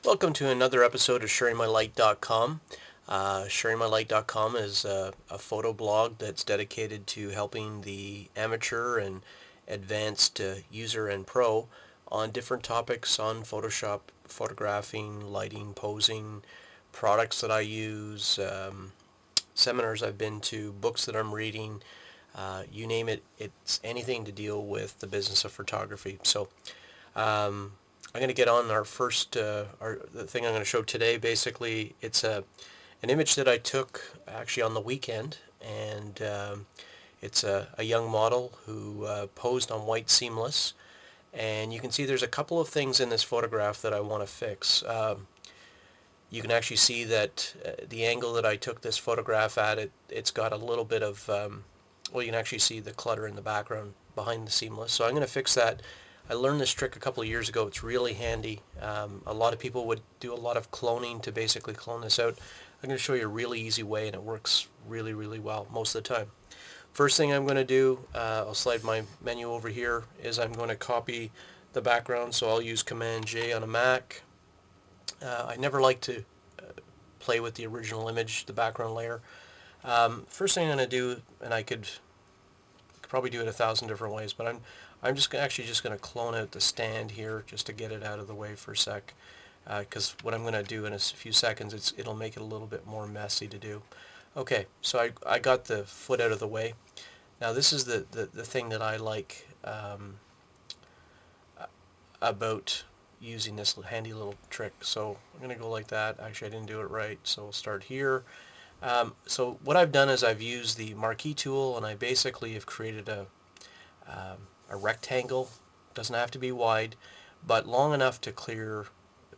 Welcome to another episode of SharingMyLight.com. SharingMyLight.com is a photo blog that's dedicated to helping the amateur and advanced user and pro on different topics on Photoshop, photographing, lighting, posing, products that I use, seminars I've been to, books that I'm reading, you name it, it's anything to deal with the business of photography. So I'm going to get on our first, the thing I'm going to show today. Basically, it's an image that I took actually on the weekend, and it's a young model who posed on white seamless. And you can see there's a couple of things in this photograph that I want to fix. You can actually see that the angle that I took this photograph at, it's got a little bit of, well, you can actually see the clutter in the background behind the seamless. So I'm going to fix that. I learned this trick a couple of years ago. It's really handy. A lot of people would do a lot of cloning to basically clone this out. I'm going to show you a really easy way, and it works really, really well most of the time. First thing I'm going to do, I'll slide my menu over here, is I'm going to copy the background. So I'll use Command J on a Mac. I never like to play with the original image, the background layer. First thing I'm going to do, and I could probably do it 1,000 different ways, but I'm just actually just going to clone out the stand here just to get it out of the way for a sec, because what I'm going to do in a few seconds, it'll make it a little bit more messy to do. Okay, so I got the foot out of the way. Now this is the thing that I like about using this handy little trick. So I'm going to go like that. Actually, I didn't do it right, so we'll start here. So what I've done is I've used the marquee tool, and I basically have created a rectangle. Doesn't have to be wide, but long enough to clear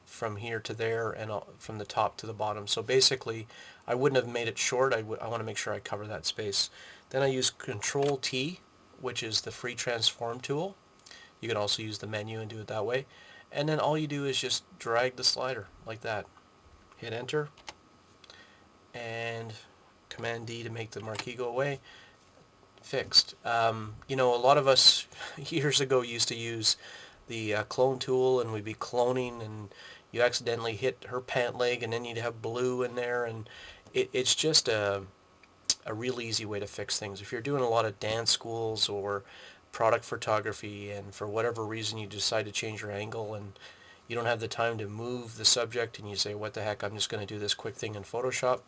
from here to there and from the top to the bottom. So basically, I wouldn't have made it short. I want to make sure I cover that space. Then I use Control T, which is the free transform tool. You can also use the menu and do it that way. And then all you do is just drag the slider like that. Hit enter and Command D to make the marquee go away. Fixed. You know, a lot of us years ago used to use the clone tool, and we'd be cloning, and you accidentally hit her pant leg, and then you'd have blue in there, and it's just a real easy way to fix things. If you're doing a lot of dance schools or product photography, and for whatever reason you decide to change your angle, and you don't have the time to move the subject, and you say, what the heck, I'm just going to do this quick thing in Photoshop,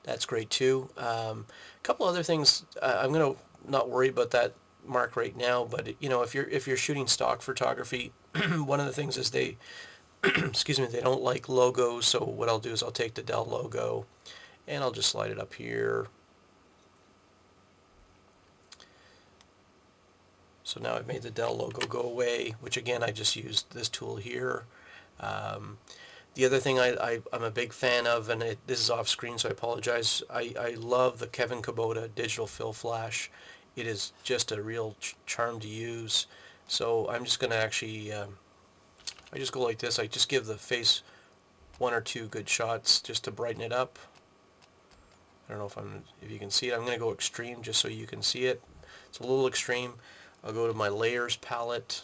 that's great too. A couple other things. I'm going to not worry about that mark right now, but you know, if you're shooting stock photography, one of the things is they excuse me, they don't like logos. So what I'll do is I'll take the Dell logo and I'll just slide it up here. So now I've made the Dell logo go away, which again I just used this tool here. Um, The other thing I'm a big fan of, and this is off screen, so I apologize, I love the Kevin Kubota Digital Fill Flash. It is just a real charm to use. So I'm just going to actually, I just go like this. I just give the face one or two good shots just to brighten it up. I don't know if you can see it. I'm going to go extreme just so you can see it. It's a little extreme. I'll go to my layers palette,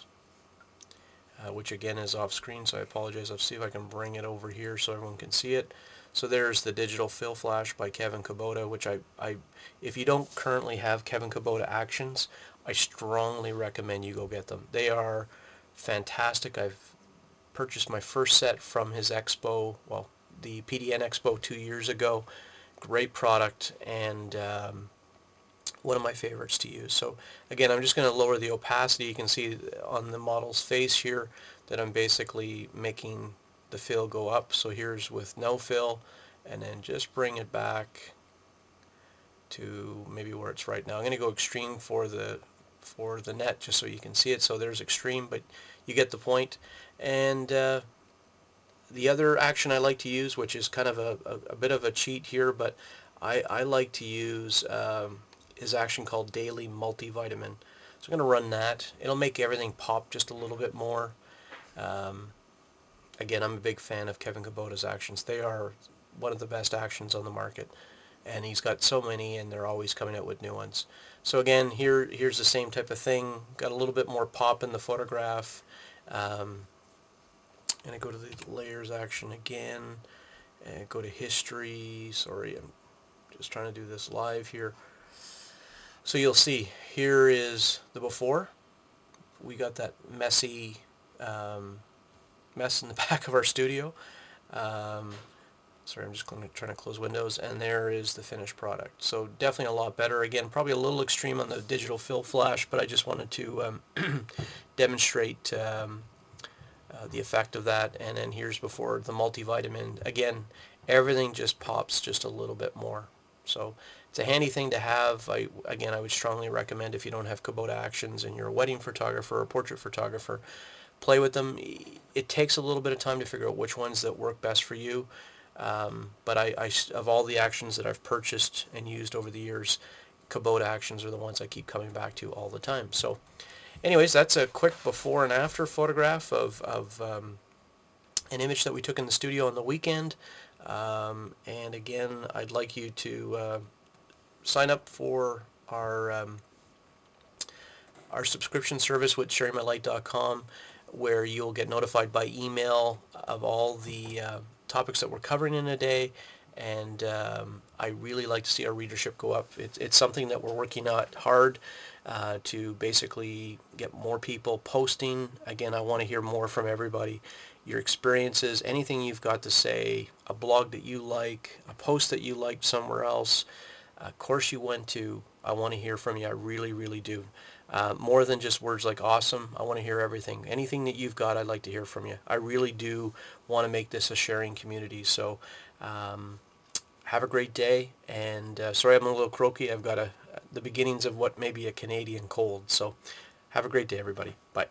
which again is off screen, so I apologize. I'll see if I can bring it over here so everyone can see it. So there's the Digital Fill Flash by Kevin Kubota, which if you don't currently have Kevin Kubota Actions, I strongly recommend you go get them. They are fantastic. I've purchased my first set from his expo, well, the PDN Expo 2 years ago. Great product, and one of my favorites to use. So again, I'm just going to lower the opacity. You can see on the model's face here that I'm basically making the fill go up. So here's with no fill, and then just bring it back to maybe where it's right now. I'm going to go extreme for the net just so you can see it. So there's extreme, but you get the point. And the other action I like to use, which is kind of a bit of a cheat here, but I like to use is action called Daily Multivitamin. So I'm going to run that. It'll make everything pop just a little bit more. Again, I'm a big fan of Kevin Kubota's actions. They are one of the best actions on the market. And he's got so many, and they're always coming out with new ones. So again, here's the same type of thing. Got a little bit more pop in the photograph. And I go to the layers action again, and go to history. Sorry, I'm just trying to do this live here. So you'll see, here is the before. We got that messy mess in the back of our studio. Um, Sorry, I'm just trying to close Windows, and there is the finished product. So definitely a lot better. Again, probably a little extreme on the digital fill flash, but I just wanted to demonstrate the effect of that. And then here's before the multivitamin. Again, everything just pops just a little bit more. So it's a handy thing to have. Again, I would strongly recommend, if you don't have Kubota Actions and you're a wedding photographer or portrait photographer, play with them. It takes a little bit of time to figure out which ones that work best for you. But of all the actions that I've purchased and used over the years, Kubota Actions are the ones I keep coming back to all the time. So anyways, that's a quick before and after photograph of an image that we took in the studio on the weekend. And again, I'd like you to sign up for our subscription service with SharingMyLight.com, where you'll get notified by email of all the topics that we're covering in a day. And I really like to see our readership go up. It's something that we're working at hard to basically get more people posting. Again, I want to hear more from everybody. Your experiences, anything you've got to say, a blog that you like, a post that you liked somewhere else, a course you went to, I want to hear from you. I really, really do. More than just words like awesome, I want to hear everything. Anything that you've got, I'd like to hear from you. I really do want to make this a sharing community. So have a great day. And sorry I'm a little croaky. I've got the beginnings of what may be a Canadian cold. So have a great day, everybody. Bye.